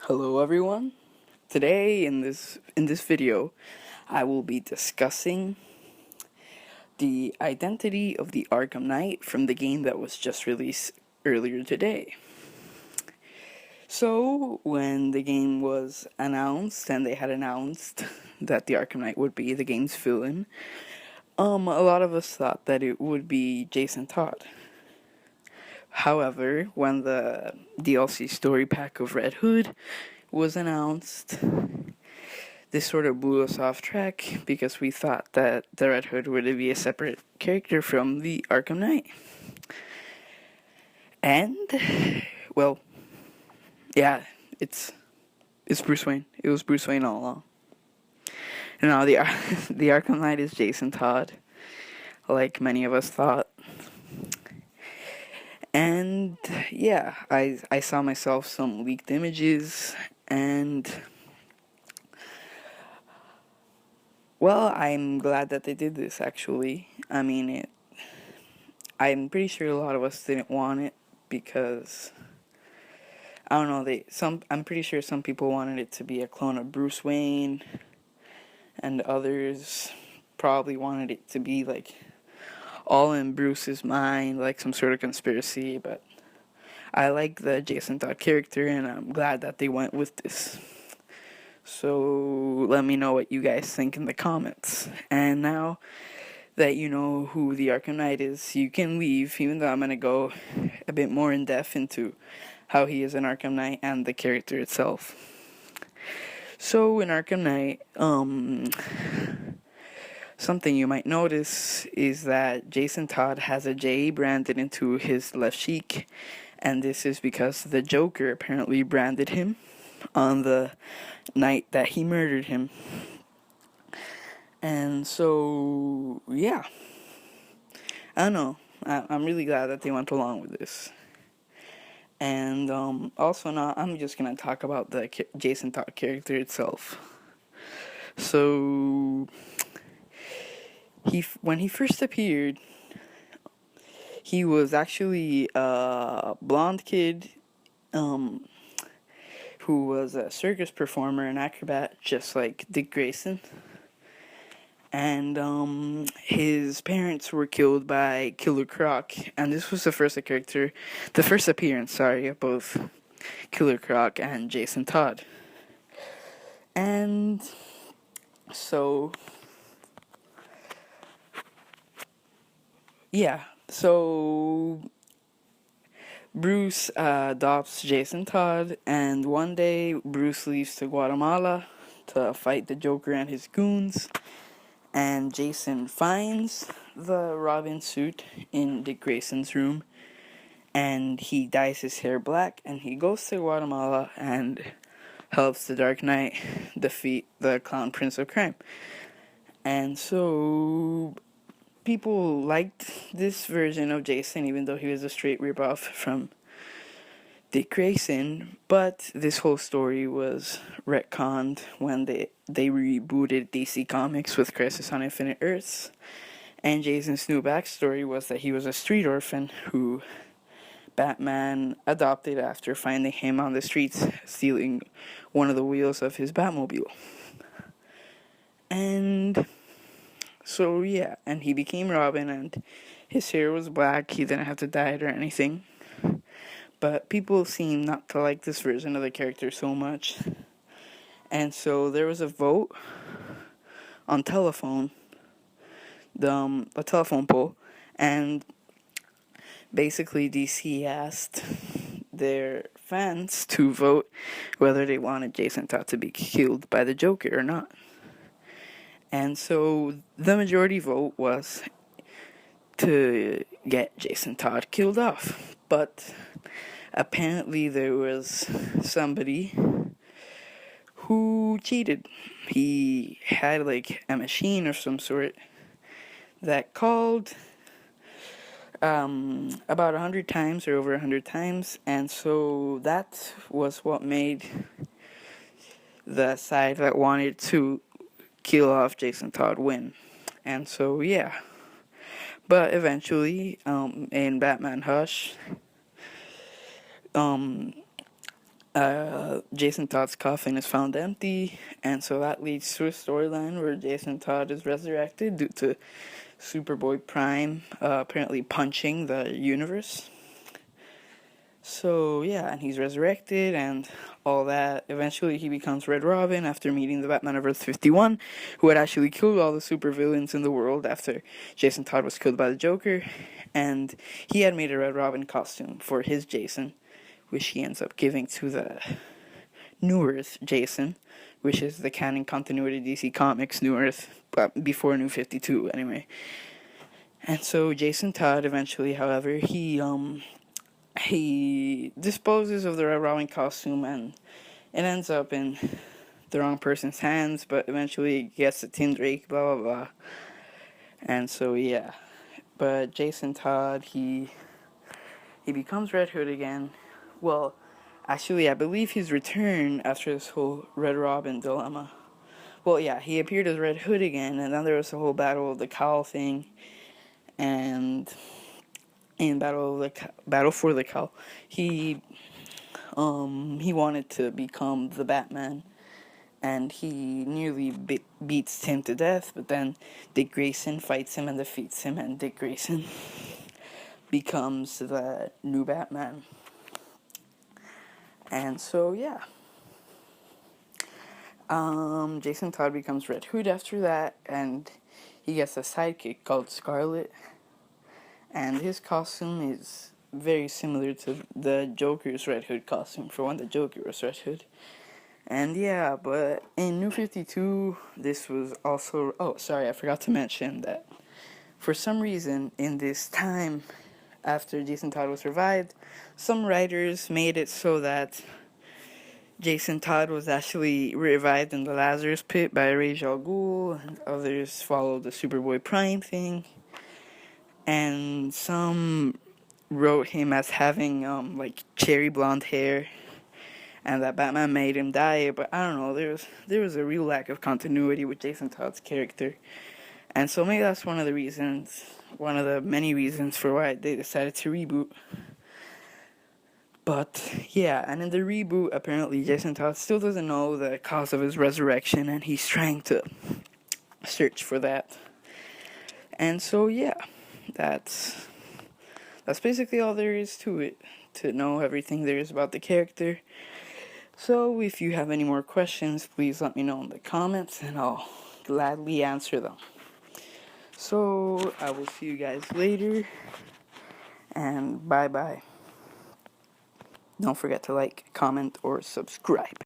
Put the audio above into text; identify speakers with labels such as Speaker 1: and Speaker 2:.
Speaker 1: Hello everyone. Today in this video, I will be discussing the identity of the Arkham Knight from the game that was just released earlier today. So, when the game was announced and they had announced that the Arkham Knight would be the game's villain, a lot of us thought that it would be Jason Todd. However, when the DLC story pack of Red Hood was announced, this sort of blew us off track because we thought that the Red Hood would be a separate character from the Arkham Knight. And, well, yeah, it's Bruce Wayne. It was Bruce Wayne all along. And now the Arkham Knight is Jason Todd, like many of us thought. And yeah, I saw myself some leaked images, and well, I'm glad that they did this, actually. I mean, I'm pretty sure a lot of us didn't want it because, I don't know, I'm pretty sure some people wanted it to be a clone of Bruce Wayne, and others probably wanted it to be, like, all in Bruce's mind, like some sort of conspiracy, but I like the Jason Todd character, and I'm glad that they went with this. So let me know what you guys think in the comments. And now that you know who the Arkham Knight is, you can leave, even though I'm going to go a bit more in depth into how he is an Arkham Knight and the character itself. So in Arkham Knight, something you might notice is that Jason Todd has a J branded into his left cheek, and this is because the Joker apparently branded him on the night that he murdered him. And so, yeah, I don't know, I'm really glad that they went along with this. And also now I'm just gonna talk about the Jason Todd character itself. So when he first appeared, he was actually a blonde kid who was a circus performer and acrobat, just like Dick Grayson. And his parents were killed by Killer Croc, and this was the first appearance, of both Killer Croc and Jason Todd. And so, yeah, Bruce adopts Jason Todd, and one day Bruce leaves to Guatemala to fight the Joker and his goons, and Jason finds the Robin suit in Dick Grayson's room, and he dyes his hair black, and he goes to Guatemala and helps the Dark Knight defeat the Clown Prince of Crime. And so people liked this version of Jason, even though he was a straight ripoff from Dick Grayson, but this whole story was retconned when they rebooted DC Comics with Crisis on Infinite Earths, and Jason's new backstory was that he was a street orphan who Batman adopted after finding him on the streets stealing one of the wheels of his Batmobile. And so yeah, and he became Robin, and his hair was black, he didn't have to dye it or anything. But people seem not to like this version of the character so much. And so there was a vote on a telephone poll, and basically DC asked their fans to vote whether they wanted Jason Todd to be killed by the Joker or not. And so the majority vote was to get Jason Todd killed off. But apparently there was somebody who cheated. He had like a machine of some sort that called about 100 times or over 100 times, and so that was what made the side that wanted to kill off Jason Todd win. And so yeah, but eventually in Batman Hush, Jason Todd's coffin is found empty, and so that leads to a storyline where Jason Todd is resurrected due to Superboy Prime apparently punching the universe. So yeah, and he's resurrected and all that. Eventually he becomes Red Robin after meeting the Batman of Earth 51, who had actually killed all the supervillains in the world after Jason Todd was killed by the Joker, and he had made a Red Robin costume for his Jason, which he ends up giving to the New Earth Jason, which is the canon continuity DC Comics New Earth, but before New 52 anyway. And so Jason Todd eventually, however, he disposes of the Red Robin costume, and it ends up in the wrong person's hands, but eventually gets to Tim Drake, blah blah blah. And so yeah, but Jason Todd, he becomes Red Hood again. Well, actually, I believe his return after this whole Red Robin dilemma. Well, yeah, he appeared as Red Hood again, and then there was the whole Battle of the Cowl thing, and in Battle for the Cowl, he wanted to become the Batman, and he nearly beats Tim to death, but then Dick Grayson fights him and defeats him, and Dick Grayson becomes the new Batman. And so yeah, Jason Todd becomes Red Hood after that, and he gets a sidekick called Scarlet, and his costume is very similar to the Joker's Red Hood costume for when the Joker was Red Hood. And yeah, but in New 52, this was also... Oh, sorry, I forgot to mention that for some reason, in this time after Jason Todd was revived, some writers made it so that Jason Todd was actually revived in the Lazarus Pit by Ra's al Ghul, and others followed the Superboy Prime thing. And some wrote him as having like cherry blonde hair, and that Batman made him die. But I don't know, there was a real lack of continuity with Jason Todd's character, and so maybe that's one of the many reasons for why they decided to reboot. But yeah, and in the reboot, apparently Jason Todd still doesn't know the cause of his resurrection, and he's trying to search for that. And so yeah, that's basically all there is to it, to know everything there is about the character. So if you have any more questions, please let me know in the comments, and I'll gladly answer them. So I will see you guys later, and bye bye. Don't forget to like, comment, or subscribe.